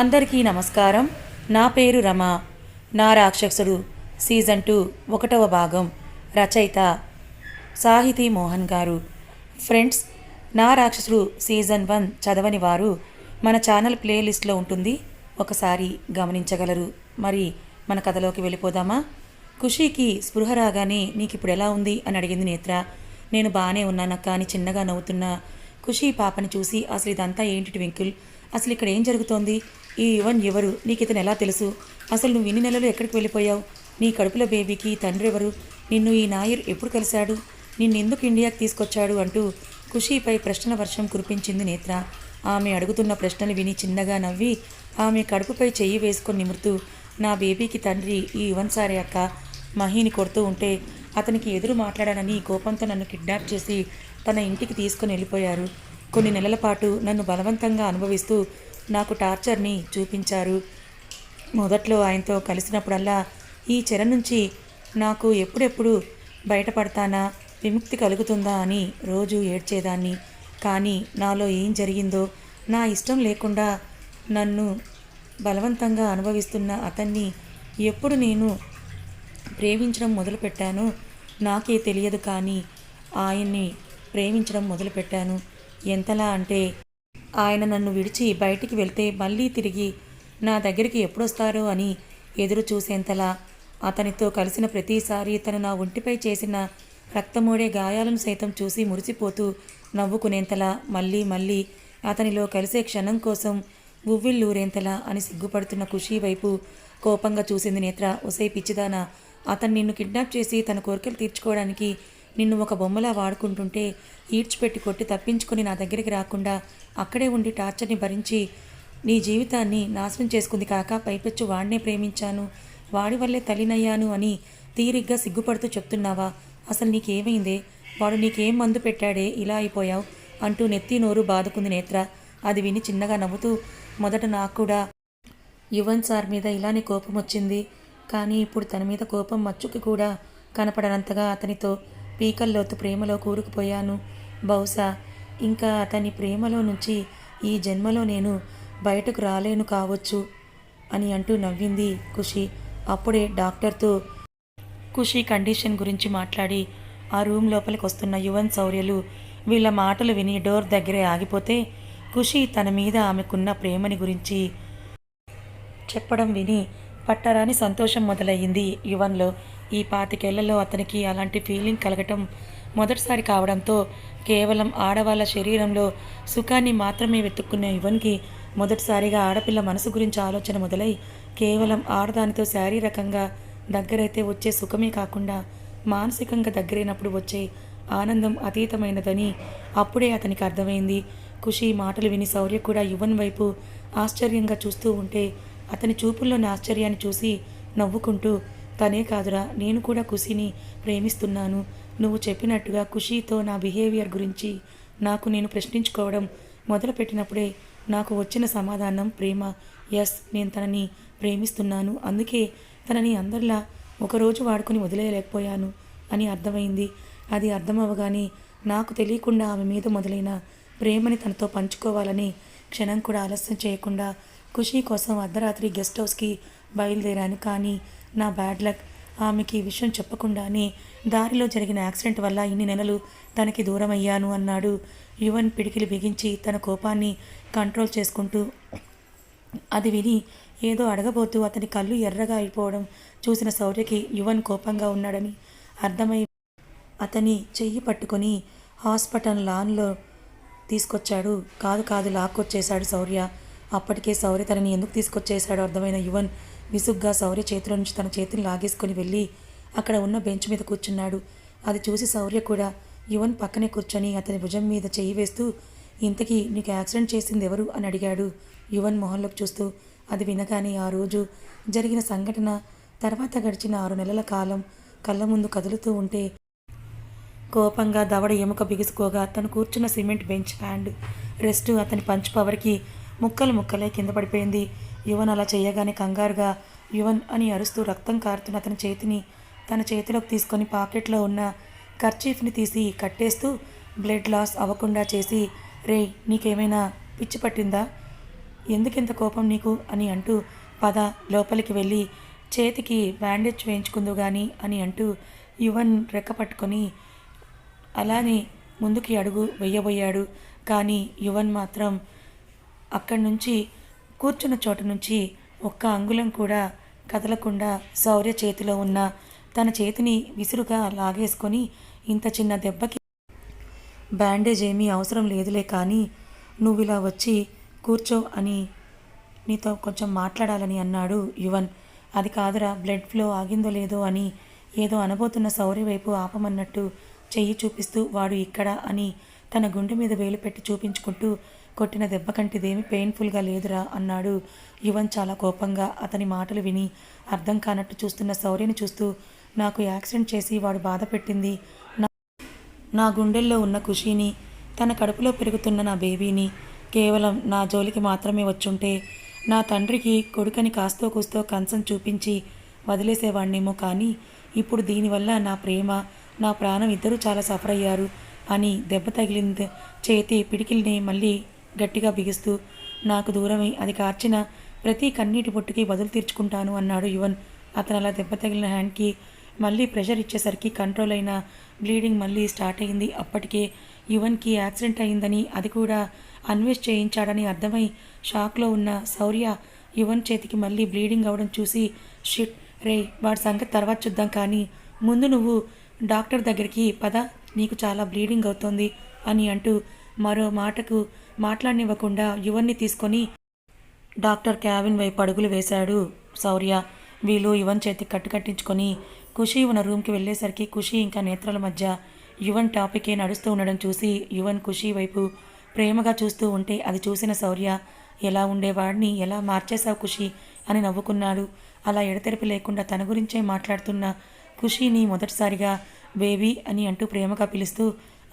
అందరికీ నమస్కారం. నా పేరు రమ. నా రాక్షసుడు సీజన్ 2 1వ భాగం. రచయిత సాహితీ మోహన్ గారు. ఫ్రెండ్స్, నా రాక్షసుడు సీజన్ 1 చదవని వారు మన ఛానల్ ప్లేలిస్ట్లో ఉంటుంది, ఒకసారి గమనించగలరు. మరి మన కథలోకి వెళ్ళిపోదామా? ఖుషీకి స్పృహ రాగానే నీకు ఇప్పుడు ఎలా ఉంది అని అడిగింది నేత్ర. నేను బాగానే ఉన్నానక్క అని చిన్నగా నవ్వుతున్న ఖుషీ పాపని చూసి, అసలు ఇదంతా ఏంటి ట్వింకిల్, అసలు ఇక్కడ ఏం జరుగుతోంది? ఈ యువన్ ఎవరు? నీకు ఇతను ఎలా తెలుసు? అసలు నువ్వు ఇన్ని నెలలు ఎక్కడికి వెళ్ళిపోయావు? నీ కడుపులో బేబీకి తండ్రి ఎవరు? నిన్ను ఈ నాయర్ ఎప్పుడు కలిశాడు? నిన్నెందుకు ఇండియాకి తీసుకొచ్చాడు? అంటూ ఖుషీపై ప్రశ్నల వర్షం కురిపించింది నేత్ర. ఆమె అడుగుతున్న ప్రశ్నలు విని చిన్నగా నవ్వి ఆమె కడుపుపై చెయ్యి వేసుకొని నిమురుతూ, నా బేబీకి తండ్రి ఈ యువన్ సారే అక్క. మహీని కొడుతూ ఉంటే అతనికి ఎదురు మాట్లాడానని కోపంతో నన్ను కిడ్నాప్ చేసి తన ఇంటికి తీసుకుని వెళ్ళిపోయారు. కొన్ని నెలల పాటు నన్ను బలవంతంగా అనుభవిస్తూ నాకు టార్చర్ని చూపించారు. మొదట్లో ఆయనతో కలిసినప్పుడల్లా ఈ చెర నుంచి నాకు ఎప్పుడెప్పుడు బయటపడతానా, విముక్తి కలుగుతుందా అని రోజు ఏడ్చేదాన్ని. కానీ నాలో ఏం జరిగిందో, నా ఇష్టం లేకుండా నన్ను బలవంతంగా అనుభవిస్తున్న అతన్ని ఎప్పుడు నేను ప్రేమించడం మొదలుపెట్టానో నాకే తెలియదు. కానీ ఆయన్ని ప్రేమించడం మొదలుపెట్టాను. ఎంతలా అంటే ఆయన నన్ను విడిచి బయటికి వెళ్తే మళ్ళీ తిరిగి నా దగ్గరికి ఎప్పుడొస్తారో అని ఎదురు చూసేంతలా. అతనితో కలిసిన ప్రతిసారి తను నా ఒంటిపై చేసిన రక్తమోడే గాయాలను సైతం చూసి మురిసిపోతూ నవ్వుకునేంతలా, మళ్ళీ మళ్ళీ అతనిలో కలిసే క్షణం కోసం ఉవ్విళ్ళూరేంతలా అని సిగ్గుపడుతున్న ఖుషీ వైపు కోపంగా చూసింది నేత్ర. ఒసై పిచ్చిదానా, అతను నిన్ను కిడ్నాప్ చేసి తన కోరికలు తీర్చుకోవడానికి నిన్ను ఒక బొమ్మలా వాడుకుంటుంటే ఈడ్చిపెట్టి కొట్టి తప్పించుకొని నా దగ్గరికి రాకుండా అక్కడే ఉండి టార్చర్ని భరించి నీ జీవితాన్ని నాశనం చేసుకుంది కాక పైపెచ్చు వాడినే ప్రేమించాను, వాడి వల్లే తల్లినయ్యాను అని తీరిగ్గా సిగ్గుపడుతూ చెప్తున్నావా? అసలు నీకేమైందే? వాడు నీకేం మందు పెట్టాడే ఇలా అయిపోయావు? అంటూ నెత్తి నోరు బాదుకుంది నేత్ర. అది విని చిన్నగా నవ్వుతూ, మొదట నాకు కూడా యువన్ సార్ మీద ఇలానే కోపం వచ్చింది, కానీ ఇప్పుడు తన మీద కోపం మచ్చుకి కూడా కనపడనంతగా అతనితో పీకల్లోతు ప్రేమలో కూరుకుపోయాను. బహుశా ఇంకా అతని ప్రేమలో నుంచి ఈ జన్మలో నేను బయటకు రాలేను కావచ్చు అని అంటూ నవ్వింది ఖుషి. అప్పుడే డాక్టర్తో ఖుషి కండిషన్ గురించి మాట్లాడి ఆ రూమ్ లోపలికి వస్తున్న యువన్ శౌర్యలు వీళ్ళ మాటలు విని డోర్ దగ్గరే ఆగిపోతే ఖుషి తన మీద ఆమెకున్న ప్రేమని గురించి చెప్పడం విని పట్టరాని సంతోషం మొదలయ్యింది యువన్లో. ఈ 25 ఏళ్లలో అతనికి అలాంటి ఫీలింగ్ కలగటం మొదటిసారి కావడంతో కేవలం ఆడవాళ్ళ శరీరంలో సుఖాన్ని మాత్రమే వెతుక్కునే యువన్కి మొదటిసారిగా ఆడపిల్ల మనసు గురించి ఆలోచన మొదలై, కేవలం ఆడదానితో శారీరకంగా దగ్గరైతే వచ్చే సుఖమే కాకుండా మానసికంగా దగ్గరైనప్పుడు వచ్చే ఆనందం అతీతమైనదని అప్పుడే అతనికి అర్థమైంది. ఖుషి మాటలు విని శౌర్య కూడా యువన్ వైపు ఆశ్చర్యంగా చూస్తూ ఉంటే అతని చూపుల్లోని ఆశ్చర్యాన్ని చూసి నవ్వుకుంటూ, తనే కాదురా, నేను కూడా ఖుషిని ప్రేమిస్తున్నాను. నువ్వు చెప్పినట్టుగా ఖుషితో నా బిహేవియర్ గురించి నాకు నేను ప్రశ్నించుకోవడం మొదలుపెట్టినప్పుడే నాకు వచ్చిన సమాధానం ప్రేమ. ఎస్, నేను తనని ప్రేమిస్తున్నాను. అందుకే తనని అందరిలా ఒకరోజు వాడుకొని వదిలేయలేకపోయాను అని అర్థమైంది. అది అర్థమవగానే నాకు తెలియకుండా ఆమె మీద మొదలైన ప్రేమని తనతో పంచుకోవాలని క్షణం కూడా ఆలస్యం చేయకుండా ఖుషి కోసం అర్ధరాత్రి గెస్ట్ హౌస్కి బయలుదేరాను. కానీ నా బ్యాడ్ లక్, ఆమెకి ఈ విషయం చెప్పకుండానే దారిలో జరిగిన యాక్సిడెంట్ వల్ల ఇన్ని నెలలు తనకి దూరం అయ్యాను అన్నాడు యువన్ పిడికిలి బిగించి తన కోపాన్ని కంట్రోల్ చేసుకుంటూ. అది విని ఏదో అడగబోతూ అతని కళ్ళు ఎర్రగా అయిపోవడం చూసిన శౌర్యకి యువన్ కోపంగా ఉన్నాడని అర్థమై అతని చెయ్యి పట్టుకొని హాస్పిటల్ లాన్లో తీసుకొచ్చాడు. కాదు లాక్కొచ్చేశాడు శౌర్య. అప్పటికే శౌర్య తనని ఎందుకు తీసుకొచ్చేశాడో అర్థమైన యువన్ విసుగ్గా శౌర్య చేతిలో నుంచి తన చేతిని లాగేసుకొని వెళ్ళి అక్కడ ఉన్న బెంచ్ మీద కూర్చున్నాడు. అది చూసి శౌర్య కూడా యువన్ పక్కనే కూర్చొని అతని భుజం మీద చెయ్యి వేస్తూ, ఇంతకీ నీకు యాక్సిడెంట్ చేసింది ఎవరు అని అడిగాడు యువన్ మొహంలోకి చూస్తూ. అది వినగానే ఆ రోజు జరిగిన సంఘటన, తర్వాత గడిచిన 6 నెలల కాలం కళ్ళ ముందు కదులుతూ ఉంటే కోపంగా దవడ ఎముక బిగుసుకోగా తను కూర్చున్న సిమెంట్ బెంచ్ హ్యాండ్ రెస్ట్ అతని పంచ్ పవర్కి ముక్కలై కింద పడిపోయింది. యువన్ అలా చేయగానే కంగారుగా యువన్ అని అరుస్తూ రక్తం కారుతున్న అతని చేతిని తన చేతిలోకి తీసుకొని పాకెట్లో ఉన్న కర్చీఫ్ని తీసి కట్టేస్తూ బ్లడ్ లాస్ అవ్వకుండా చేసి, రే నీకేమైనా పిచ్చి పట్టిందా? ఎందుకింత కోపం నీకు అని అంటూ పద లోపలికి వెళ్ళి చేతికి బ్యాండేజ్ వేయించుకుందు కానీ అని అంటూ యువన్ రెక్క పట్టుకొని అలానే ముందుకి అడుగు వెయ్యబోయాడు. కానీ యువన్ మాత్రం అక్కడి నుంచి కూర్చున్న చోట నుంచి ఒక్క అంగుళం కూడా కదలకుండా శౌర్య చేతిలో ఉన్న తన చేతిని విసురుగా లాగేసుకొని ఇంత చిన్న దెబ్బకి బ్యాండేజ్ ఏమీ అవసరం లేదులే కానీ నువ్వు ఇలా వచ్చి కూర్చో అని నీతో కొంచెం మాట్లాడాలని అన్నాడు యువన్. అది కాదురా, బ్లడ్ ఫ్లో ఆగిందో లేదో అని ఏదో అనబోతున్న శౌర్య వైపు ఆపమన్నట్టు చెయ్యి చూపిస్తూ వాడు ఇక్కడ అని తన గుండె మీద వేలు పెట్టి చూపించుకుంటూ కొట్టిన దెబ్బ కంటిదేమీ పెయిన్ఫుల్గా లేదురా అన్నాడు యువన్ చాలా కోపంగా. అతని మాటలు విని అర్థం కానట్టు చూస్తున్న శౌర్యని చూస్తూ నాకు యాక్సిడెంట్ చేసి వాడు బాధ పెట్టింది నా గుండెల్లో ఉన్న ఖుషీని, తన కడుపులో పెరుగుతున్న నా బేబీని కేవలం నా జోలికి మాత్రమే వచ్చుంటే నా తండ్రికి కొడుకని కాస్తో కూస్తో కంచం చూపించి వదిలేసేవాణ్ణేమో, కానీ ఇప్పుడు దీనివల్ల నా ప్రేమ నా ప్రాణం ఇద్దరూ చాలా సఫర్ అయ్యారు అని దెబ్బ తగిలింది చేతి పిడికిల్ని మళ్ళీ గట్టిగా బిగిస్తూ నాకు దూరమై అది కార్చిన ప్రతి కన్నీటి బొట్టుకి బదులు తీర్చుకుంటాను అన్నాడు యువన్. అతను అలా దెబ్బ తగిలిన హ్యాండ్కి మళ్ళీ ప్రెషర్ ఇచ్చేసరికి కంట్రోల్ అయిన బ్లీడింగ్ మళ్ళీ స్టార్ట్ అయింది. అప్పటికే యువన్కి యాక్సిడెంట్ అయిందని అది కూడా అన్వేష్ చేయించాడని అర్థమై షాక్లో ఉన్న శౌర్య యువన్ చేతికి మళ్ళీ బ్లీడింగ్ అవడం చూసి షిట్ రే వాడి సంగతి తర్వాత చూద్దాం, కానీ ముందు నువ్వు డాక్టర్ దగ్గరికి పద, నీకు చాలా బ్లీడింగ్ అవుతోంది అని అంటూ మరో మాటకు మాట్లాడనివ్వకుండా యువన్ని తీసుకొని డాక్టర్ క్యాబిన్ వైపు అడుగులు వేశాడు శౌర్య. వీళ్ళు యువన్ చేతికి కట్టించుకొని ఖుషి ఉన్న రూమ్కి వెళ్ళేసరికి ఖుషి ఇంకా నేత్రాల మధ్య యువన్ టాపికే నడుస్తూ ఉండడం చూసి యువన్ ఖుషి వైపు ప్రేమగా చూస్తూ ఉంటే అది చూసిన శౌర్య ఎలా ఉండేవాడిని ఎలా మార్చేశావు ఖుషి అని నవ్వుకున్నాడు. అలా ఎడతెరిపి లేకుండా తన గురించే మాట్లాడుతున్న ఖుషిని మొదటిసారిగా బేబీ అని అంటూ ప్రేమగా పిలుస్తూ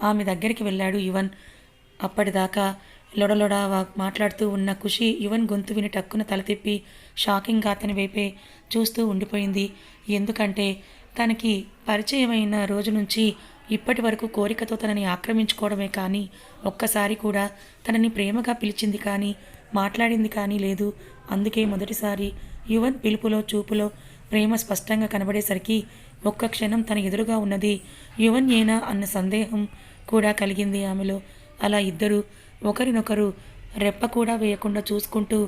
ఆమె దగ్గరికి వెళ్ళాడు యువన్. అప్పటిదాకా లొడలొడ మాట్లాడుతూ ఉన్న ఖుషి యువన్ గొంతు విని టక్కున తల తిప్పి షాకింగ్గా అతని వైపే చూస్తూ ఉండిపోయింది. ఎందుకంటే తనకి పరిచయమైన రోజు నుంచి ఇప్పటి వరకు కోరికతో తనని ఆక్రమించుకోవడమే కానీ ఒక్కసారి కూడా తనని ప్రేమగా పిలిచింది కానీ మాట్లాడింది కానీ లేదు. అందుకే మొదటిసారి యువన్ పిలుపులో చూపులో ప్రేమ స్పష్టంగా కనబడేసరికి ఒక్క క్షణం తన ఎదురుగా ఉన్నది యువన్ ఏనా అన్న సందేహం కూడా కలిగింది ఆమెలో. అలా ఇద్దరు ఒకరినొకరు రెప్ప కూడా వేయకుండా చూసుకుంటూ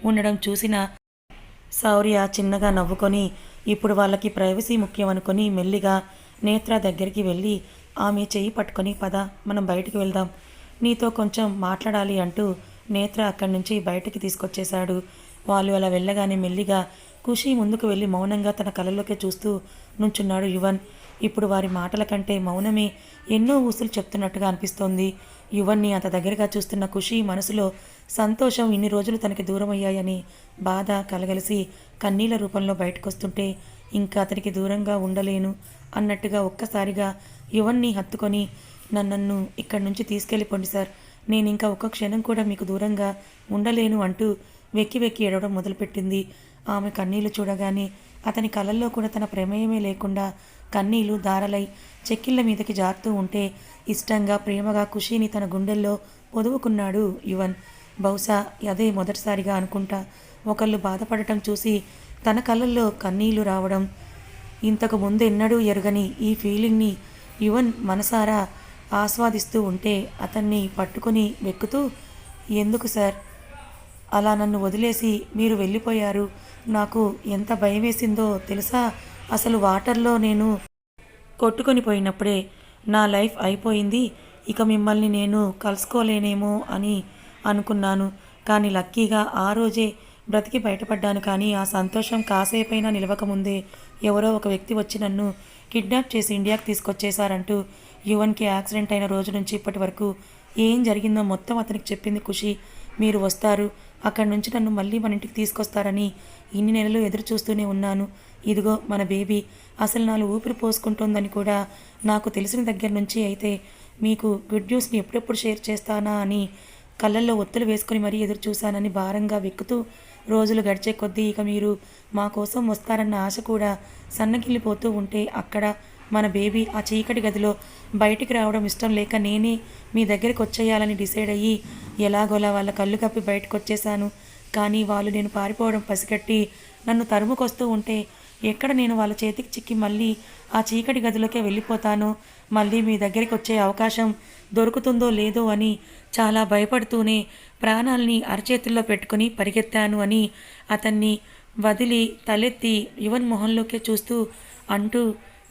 ఉండడం చూసిన శౌర్య చిన్నగా నవ్వుకొని ఇప్పుడు వాళ్ళకి ప్రైవసీ ముఖ్యం అనుకొని మెల్లిగా నేత్ర దగ్గరికి వెళ్ళి ఆమె చెయ్యి పట్టుకొని పద మనం బయటికి వెళ్దాం, నీతో కొంచెం మాట్లాడాలి అంటూ నేత్ర అక్కడి నుంచి బయటికి తీసుకొచ్చేశాడు. వాళ్ళు అలా వెళ్ళగానే మెల్లిగా ఖుషి ముందుకు వెళ్ళి మౌనంగా తన కళ్ళలోకి చూస్తూ నుంచున్నాడు యువన్. ఇప్పుడు వారి మాటల కంటే మౌనమే ఎన్నో ఊసులు చెప్తున్నట్టుగా అనిపిస్తోంది. యువన్ని అంత దగ్గరగా చూస్తున్న ఖుషి మనసులో సంతోషం ఇన్ని రోజులు తనకి దూరమయ్యాయని బాధ కలగలిసి కన్నీళ్ల రూపంలో బయటకొస్తుంటే ఇంకా అతనికి దూరంగా ఉండలేను అన్నట్టుగా ఒక్కసారిగా యువన్ని హత్తుకొని నన్ను ఇక్కడి నుంచి తీసుకెళ్ళిపోండి సార్, నేను ఇంకా ఒక్క క్షణం కూడా మీకు దూరంగా ఉండలేను అంటూ వెక్కి వెక్కి ఏడవడం మొదలుపెట్టింది. ఆమె కన్నీళ్లు చూడగానే అతని కళ్ళల్లో కూడా తన ప్రమేయమే లేకుండా కన్నీళ్లు దారలై చెక్కిళ్ళ మీదకి జారుతూ ఉంటే ఇష్టంగా ప్రేమగా ఖుషీని తన గుండెల్లో పొదువుకున్నాడు యువన్. బహుశా అదే మొదటిసారిగా అనుకుంటా ఒకళ్ళు బాధపడటం చూసి తన కళ్ళల్లో కన్నీళ్లు రావడం. ఇంతకు ముందు ఎన్నడూ ఎరుగని ఈ ఫీలింగ్ని యువన్ మనసారా ఆస్వాదిస్తూ ఉంటే అతన్ని పట్టుకొని వెక్కుతూ ఎందుకు సార్ అలా నన్ను వదిలేసి మీరు వెళ్ళిపోయారు, నాకు ఎంత భయం వేసిందో తెలుసా, అసలు వాటర్లో నేను కొట్టుకొని పోయినప్పుడే నా లైఫ్ అయిపోయింది, ఇక మిమ్మల్ని నేను కలుసుకోలేనేమో అని అనుకున్నాను, కానీ లక్కీగా ఆ రోజే బ్రతికి బయటపడ్డాను. కానీ ఆ సంతోషం కాసేపైనా నిలవకముందే ఎవరో ఒక వ్యక్తి వచ్చి నన్ను కిడ్నాప్ చేసి ఇండియాకి తీసుకొచ్చేశారంటూ యువన్కి యాక్సిడెంట్ అయిన రోజు నుంచి ఇప్పటి వరకు ఏం జరిగిందో మొత్తం అతనికి చెప్పింది ఖుషి. మీరు వస్తారు, అక్కడి నుంచి నన్ను మళ్ళీ మన ఇంటికి తీసుకొస్తారని ఇన్ని నెలలు ఎదురు చూస్తూనే ఉన్నాను. ఇదిగో మన బేబీ అసలు నాలో ఊపిరి పోసుకుంటోందని కూడా నాకు తెలిసిన దగ్గర నుంచి. అయితే మీకు గుడ్ న్యూస్ని ఎప్పుడెప్పుడు షేర్ చేస్తానా అని కళ్ళల్లో ఒత్తులు వేసుకొని మరీ ఎదురు చూశానని భారంగా వెక్కుతూ రోజులు గడిచే కొద్దీ ఇక మీరు మా కోసం వస్తారన్న ఆశ కూడా సన్నగిల్లిపోతూ ఉంటే అక్కడ మన బేబీ ఆ చీకటి గదిలో బయటికి రావడం ఇష్టం లేక నేనే మీ దగ్గరికి వచ్చేయాలని డిసైడ్ అయ్యి ఎలాగోలా వాళ్ళ కళ్ళు కప్పి బయటకు వచ్చేసాను. కానీ వాళ్ళు నేను పారిపోవడం పసిగట్టి నన్ను తరుముకొస్తూ ఉంటే ఎక్కడ నేను వాళ్ళ చేతికి చిక్కి మళ్ళీ ఆ చీకటి గదిలోకే వెళ్ళిపోతానో, మళ్ళీ మీ దగ్గరికి వచ్చే అవకాశం దొరుకుతుందో లేదో అని చాలా భయపడుతూనే ప్రాణాల్ని అరచేతుల్లో పెట్టుకుని పరిగెత్తాను అని అతన్ని వదిలి తలెత్తి యువన్ మొహంలోకే చూస్తూ అంటూ,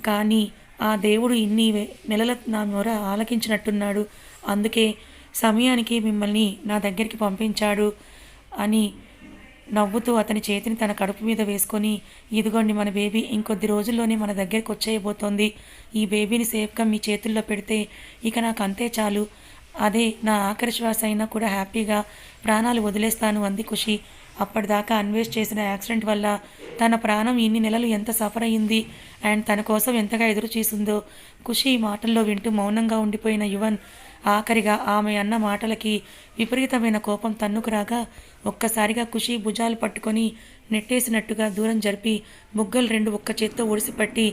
కానీ ఆ దేవుడు ఇన్ని నెలల నా మొర ఆలకించినట్టున్నాడు, అందుకే సమయానికి మిమ్మల్ని నా దగ్గరికి పంపించాడు అని నవ్వుతూ అతని చేతిని తన కడుపు మీద వేసుకొని, ఇదిగోండి మన బేబీ ఇంకొద్ది రోజుల్లోనే మన దగ్గరికి వచ్చేయబోతోంది. ఈ బేబీని సేఫ్గా మీ చేతుల్లో పెడితే ఇక నాకు అంతే చాలు, అదే నా ఆఖరి శ్వాస అయినా కూడా హ్యాపీగా ప్రాణాలు వదిలేస్తాను అంది ఖుషి. అప్పటిదాకా అన్వేష్ చేసిన యాక్సిడెంట్ వల్ల తన ప్రాణం ఇన్ని నెలలు ఎంత సఫర్ అయ్యింది అండ్ తన కోసం ఎంతగా ఎదురు చూసిందో ఖుషి మాటల్లో వింటూ మౌనంగా ఉండిపోయిన యువన్ ఆఖరిగా ఆమె అన్న మాటలకి విపరీతమైన కోపం తన్నుకు రాగా ఒక్కసారిగా ఖుషి భుజాలు పట్టుకొని నెట్టేసినట్టుగా దూరం జరిపి బుగ్గలు రెండు ఒక్క చేత్తో ఒడిసిపట్టి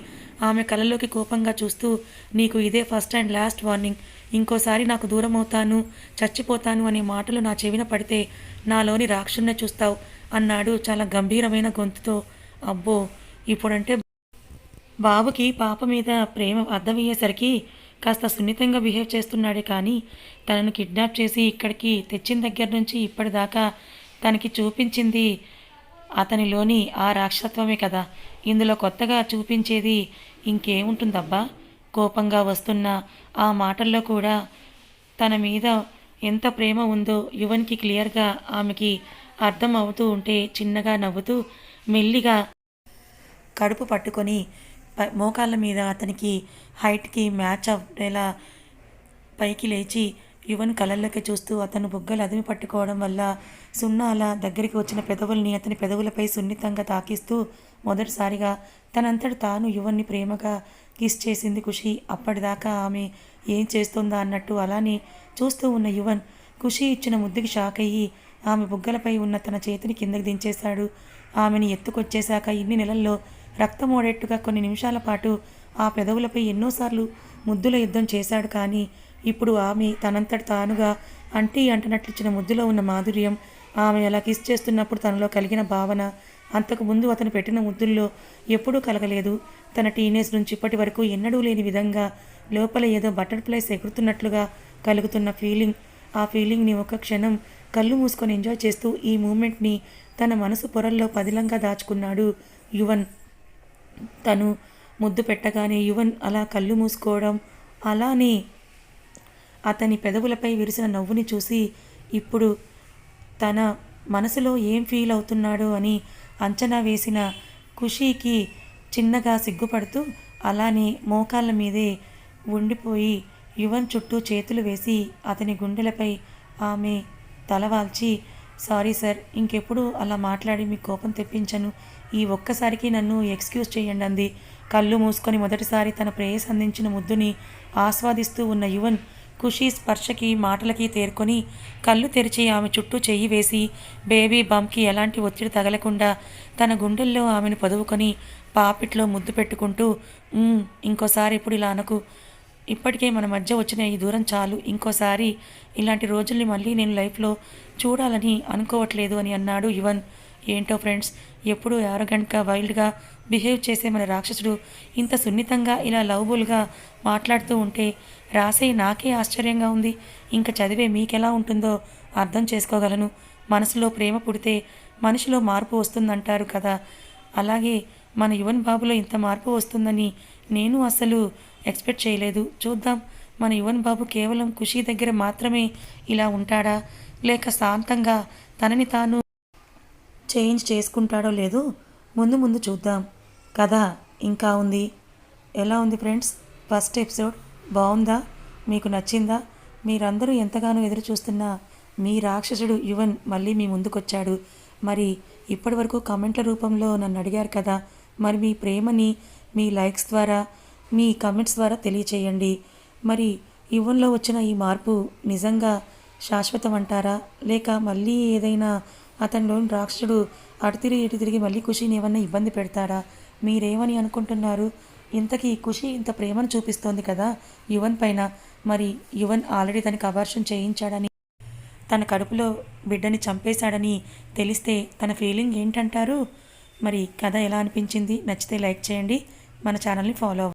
ఆమె కళ్ళలోకి కోపంగా చూస్తూ, నీకు ఇదే ఫస్ట్ అండ్ లాస్ట్ వార్నింగ్, ఇంకోసారి నాకు దూరం అవుతాను, చచ్చిపోతాను అనే మాటలు నా చెవిన పడితే నాలోని రాక్షసున్నే చూస్తావు అన్నాడు చాలా గంభీరమైన గొంతుతో. అబ్బో, ఇప్పుడంటే బాబుకి పాప మీద ప్రేమ అర్థమయ్యేసరికి కాస్త సున్నితంగా బిహేవ్ చేస్తున్నాడే, కానీ తనను కిడ్నాప్ చేసి ఇక్కడికి తెచ్చిన దగ్గర నుంచి ఇప్పటిదాకా తనకి చూపించింది అతనిలోని ఆ రాక్షసత్వమే కదా. ఇందులో కొత్తగా చూపించేది ఇంకేముంటుందబ్బా. కోపంగా వస్తున్న ఆ మాటల్లో కూడా తన మీద ఎంత ప్రేమ ఉందో యువన్కి క్లియర్గా ఆమెకి అర్థం అవుతూ ఉంటే చిన్నగా నవ్వుతూ మెల్లిగా కడుపు పట్టుకొని మోకాళ్ళ మీద అతనికి హైట్కి మ్యాచ్ అవ్వేలా పైకి లేచి యువన్ కళ్ళల్లోకి చూస్తూ అతను బుగ్గలు అదిమి పట్టుకోవడం వల్ల సున్నాల దగ్గరికి వచ్చిన పెదవుల్ని అతని పెదవులపై సున్నితంగా తాకిస్తూ మొదటిసారిగా తనంతట తాను యువన్ని ప్రేమగా కిస్ చేసింది ఖుషి. అప్పటిదాకా ఆమె ఏం చేస్తుందా అన్నట్టు అలానే చూస్తూ ఉన్న యువన్ ఖుషి ఇచ్చిన ముద్దుకి షాక్ అయ్యి ఆమె బుగ్గలపై ఉన్న తన చేతిని కిందకి దించేశాడు. ఆమెని ఎత్తుకొచ్చేశాక ఇన్ని నెలల్లో రక్తమోడేట్టుగా కొన్ని నిమిషాల పాటు ఆ పెదవులపై ఎన్నోసార్లు ముద్దుల యుద్ధం చేశాడు. కానీ ఇప్పుడు ఆమె తనంతట తానుగా అంటీ అంటనట్లిచ్చిన ముద్దులో ఉన్న మాధుర్యం, ఆమె అలా కిస్ చేస్తున్నప్పుడు తనలో కలిగిన భావన అంతకుముందు అతను పెట్టిన ముద్దుల్లో ఎప్పుడూ కలగలేదు. తన టీనేజ్ నుంచి ఇప్పటి వరకు ఎన్నడూ లేని విధంగా లోపల ఏదో బటర్ఫ్లైస్ ఎగురుతున్నట్లుగా కలుగుతున్న ఫీలింగ్, ఆ ఫీలింగ్ని ఒక క్షణం కళ్ళు మూసుకొని ఎంజాయ్ చేస్తూ ఈ మూమెంట్ని తన మనసు పొరల్లో పదిలంగా దాచుకున్నాడు యువన్. తను ముద్దు పెట్టగానే యువన్ అలా కళ్ళు మూసుకోవడం, అలానే అతని పెదవులపై విరిసిన నవ్వుని చూసి ఇప్పుడు తన మనసులో ఏం ఫీల్ అవుతున్నాడో అని అంచనా వేసిన ఖుషీకి చిన్నగా సిగ్గుపడుతూ అలానే మోకాళ్ళ మీదే ఉండిపోయి యువన్ చుట్టూ చేతులు వేసి అతని గుండెలపై ఆమె తలవాల్చి, సారీ సార్, ఇంకెప్పుడు అలా మాట్లాడి మీ కోపం తెప్పించను, ఈ ఒక్కసారికి నన్ను ఎక్స్క్యూజ్ చేయండి అంది. కళ్ళు మూసుకొని మొదటిసారి తన ప్రేయస్ అందించిన ముద్దుని ఆస్వాదిస్తూ ఉన్న యువన్ ఖుషీ స్పర్శకి మాటలకి తేరుకొని కళ్ళు తెరిచి ఆమె చుట్టూ చెయ్యి వేసి బేబీ బంప్కి ఎలాంటి ఒత్తిడి తగలకుండా తన గుండెల్లో ఆమెను పొదువుకొని పాపిట్లో ముద్దు పెట్టుకుంటూ, ఇంకోసారి ఇప్పుడు ఇలా అనకు, ఇప్పటికే మన మధ్య వచ్చిన ఈ దూరం చాలు, ఇంకోసారి ఇలాంటి రోజుల్ని మళ్ళీ నేను లైఫ్లో చూడాలని అనుకోవట్లేదు అని అన్నాడు యువన్. ఏంటో ఫ్రెండ్స్, ఎప్పుడూ యారగెంట్గా వైల్డ్గా బిహేవ్ చేసే మన రాక్షసుడు ఇంత సున్నితంగా ఇలా లవ్బుల్గా మాట్లాడుతూ ఉంటే రాసే నాకే ఆశ్చర్యంగా ఉంది. ఇంకా చదివే మీకెలా ఉంటుందో అర్థం చేసుకోగలను. మనసులో ప్రేమ పుడితే మనిషిలో మార్పు వస్తుందంటారు కదా, అలాగే మన యువన్ బాబులో ఇంత మార్పు వస్తుందని నేను అసలు ఎక్స్పెక్ట్ చేయలేదు. చూద్దాం, మన యువన్ బాబు కేవలం ఖుషీ దగ్గర మాత్రమే ఇలా ఉంటాడా, లేక శాంతంగా తనని తాను చేంజ్ చేసుకుంటాడో లేదో ముందు ముందు చూద్దాం. కథ ఇంకా ఉంది. ఎలా ఉంది ఫ్రెండ్స్? ఫస్ట్ ఎపిసోడ్ బాగుందా? మీకు నచ్చిందా? మీరందరూ ఎంతగానో ఎదురు చూస్తున్న మీ రాక్షసుడు యువన్ మళ్ళీ మీ ముందుకొచ్చాడు. మరి ఇప్పటి వరకు కామెంట్ల రూపంలో నన్ను అడిగారు కదా, మరి మీ ప్రేమని మీ లైక్స్ ద్వారా, మీ కామెంట్స్ ద్వారా తెలియచేయండి. మరి యువన్లో వచ్చిన ఈ మార్పు నిజంగా శాశ్వతం అంటారా, లేక మళ్ళీ ఏదైనా అతనిలోని రాక్షసుడు అటు తిరిగి మళ్ళీ ఖుషీని ఏమన్నా ఇబ్బంది పెడతాడా? మీరేమని అనుకుంటున్నారు? ఇంతకీ ఖుషి ఇంత ప్రేమను చూపిస్తోంది కదా యువన్ పైన, మరి యువన్ ఆల్రెడీ తనకి అబార్షన్ చేయించాడని తన కడుపులో బిడ్డని చంపేశాడని తెలిస్తే తన ఫీలింగ్ ఏంటంటారు? మరి కథ ఎలా అనిపించింది? నచ్చితే లైక్ చేయండి, మన ఛానల్ని ఫాలో